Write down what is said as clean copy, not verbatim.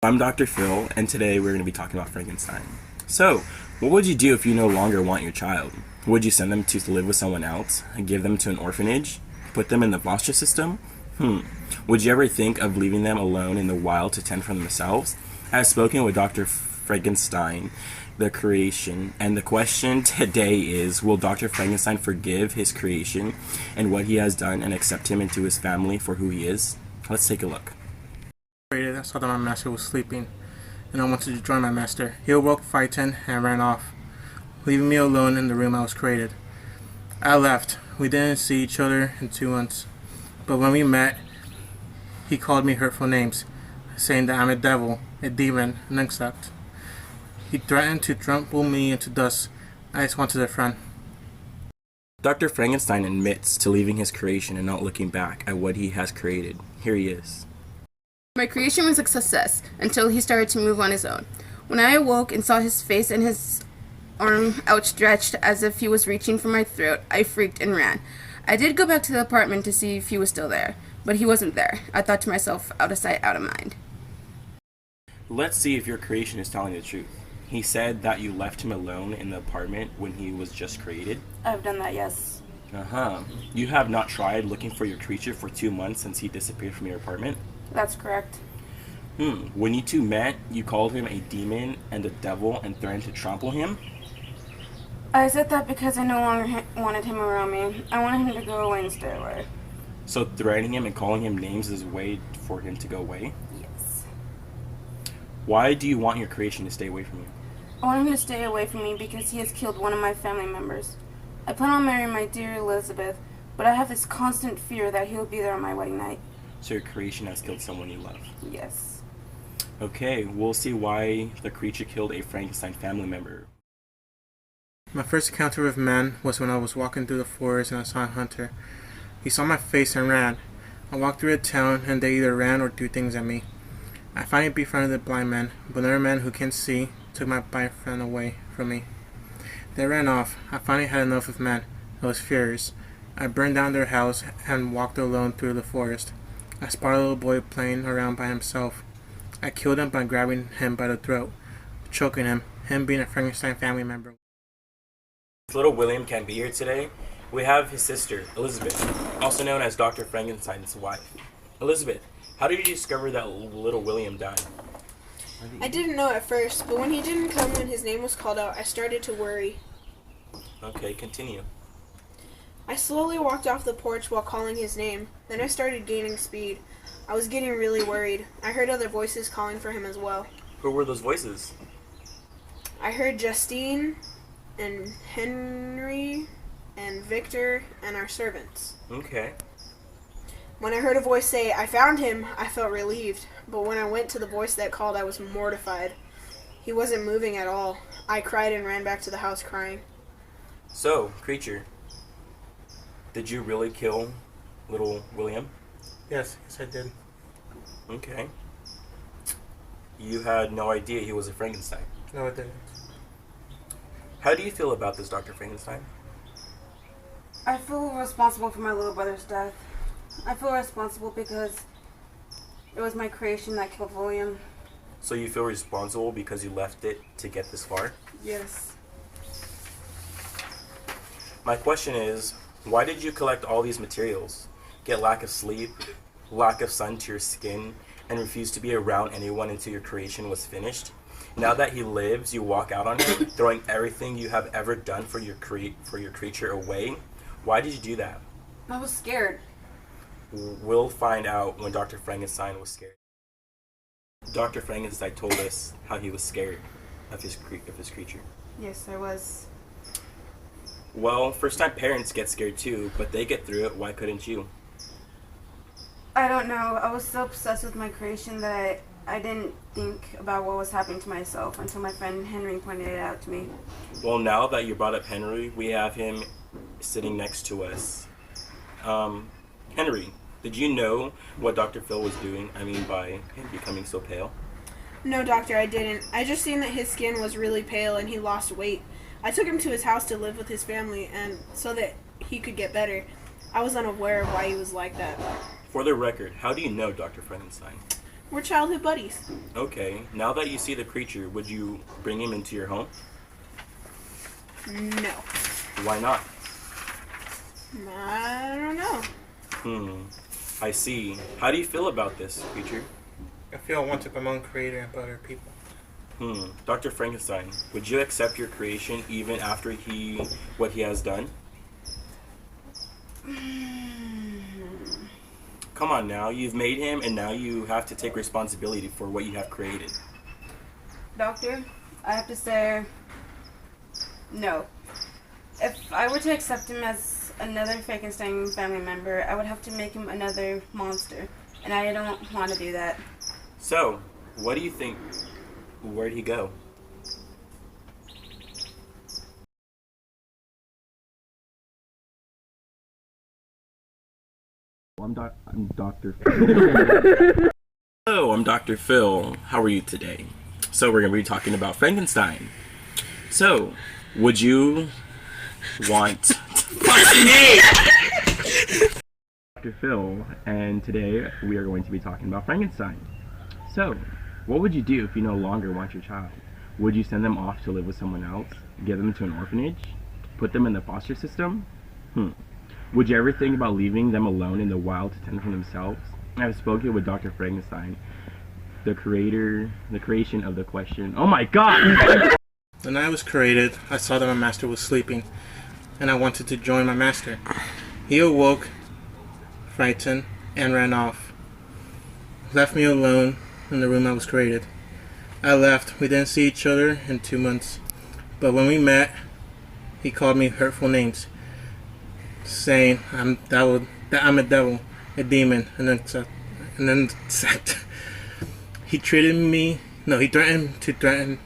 I'm Dr. Phil, and today we're going to be talking about Frankenstein. So, what would you do if you no longer want your child? Would you send them to live with someone else, and give them to an orphanage, put them in the foster system? Would you ever think of leaving them alone in the wild to tend for themselves? I have spoken with Dr. Frankenstein, the creation, and the question today is, will Dr. Frankenstein forgive his creation and what he has done and accept him into his family for who he is? Let's take a look. I saw that my master was sleeping, and I wanted to join my master. He awoke frightened and ran off, leaving me alone in the room I was created. I left. We didn't see each other in 2 months, but when we met, he called me hurtful names, saying that I'm a devil, a demon, an insect. He threatened to trample me into dust. I just wanted a friend. Dr. Frankenstein admits to leaving his creation and not looking back at what he has created. Here he is. My creation was a success until he started to move on his own. When I awoke and saw his face and his arm outstretched as if he was reaching for my throat, I freaked and ran. I did go back to the apartment to see if he was still there, but he wasn't there. I thought to myself, out of sight, out of mind. Let's see if your creation is telling the truth. He said that you left him alone in the apartment when he was just created. I've done that, yes. You have not tried looking for your creature for 2 months since he disappeared from your apartment? That's correct. When you two met, you called him a demon and a devil and threatened to trample him? I said that because I no longer wanted him around me. I wanted him to go away and stay away. So threatening him and calling him names is a way for him to go away? Yes. Why do you want your creation to stay away from you? I want him to stay away from me because he has killed one of my family members. I plan on marrying my dear Elizabeth, but I have this constant fear that he'll be there on my wedding night. So your creation has killed someone you love? Yes. Okay, we'll see why the creature killed a Frankenstein family member. My first encounter with man was when I was walking through the forest and I saw a hunter. He saw my face and ran. I walked through a town and they either ran or threw things at me. I finally befriended the blind man, but another man who can't see took my boyfriend away from me. They ran off. I finally had enough of men. I was furious. I burned down their house and walked alone through the forest. I spotted a little boy playing around by himself. I killed him by grabbing him by the throat, choking him being a Frankenstein family member. Little William can't be here today. We have his sister, Elizabeth, also known as Dr. Frankenstein's wife. Elizabeth, how did you discover that little William died? I didn't know at first, but when he didn't come when his name was called out, I started to worry. Okay, continue. I slowly walked off the porch while calling his name. Then I started gaining speed. I was getting really worried. I heard other voices calling for him as well. Who were those voices? I heard Justine and Henry and Victor and our servants. Okay. When I heard a voice say, "I found him," I felt relieved. But when I went to the voice that called, I was mortified. He wasn't moving at all. I cried and ran back to the house crying. So, creature, did you really kill little William? Yes, I did. Okay. You had no idea he was a Frankenstein. No, I didn't. How do you feel about this, Dr. Frankenstein? I feel responsible for my little brother's death. I feel responsible because it was my creation that killed William. So you feel responsible because you left it to get this far? Yes. My question is, why did you collect all these materials? Get lack of sleep, lack of sun to your skin, and refuse to be around anyone until your creation was finished? Now that he lives, you walk out on him, throwing everything you have ever done for your creature away. Why did you do that? I was scared. We'll find out when Dr. Frankenstein was scared. Dr. Frankenstein told us how he was scared of his creature. Yes, I was. Well, first-time parents get scared too, but they get through it. Why couldn't you? I don't know. I was so obsessed with my creation that I didn't think about what was happening to myself until my friend Henry pointed it out to me. Well, now that you brought up Henry, we have him sitting next to us. Henry, did you know what Dr. Phil was doing? I mean, by him becoming so pale? No, doctor, I didn't. I just seen that his skin was really pale and he lost weight. I took him to his house to live with his family and so that he could get better. I was unaware of why he was like that. For the record, how do you know Dr. Frankenstein? We're childhood buddies. Okay, now that you see the creature, would you bring him into your home? No. Why not? I don't know. I see. How do you feel about this creature? I feel I want to among creator and other people. Dr. Frankenstein, would you accept your creation even after what he has done? Come on now, you've made him and now you have to take responsibility for what you have created. Doctor, I have to say no. If I were to accept him as another Frankenstein family member, I would have to make him another monster. And I don't want to do that. So, what do you think? Where'd he go? I'm Dr. Phil. Hello, I'm Dr. Phil. How are you today? So we're going to be talking about Frankenstein. So, would you want... Dr. Phil, and today we are going to be talking about Frankenstein. So, what would you do if you no longer want your child? Would you send them off to live with someone else? Give them to an orphanage? Put them in the foster system? Would you ever think about leaving them alone in the wild to tend for themselves? I've spoken with Dr. Frankenstein, the creation of the question. Oh my god! The night I was created, I saw that my master was sleeping, and I wanted to join my master. He awoke, frightened, and ran off. Left me alone in the room I was created. I left. We didn't see each other in 2 months. But when we met, he called me hurtful names, saying I'm a devil, a demon, and then he treated me. No, he threatened to threaten.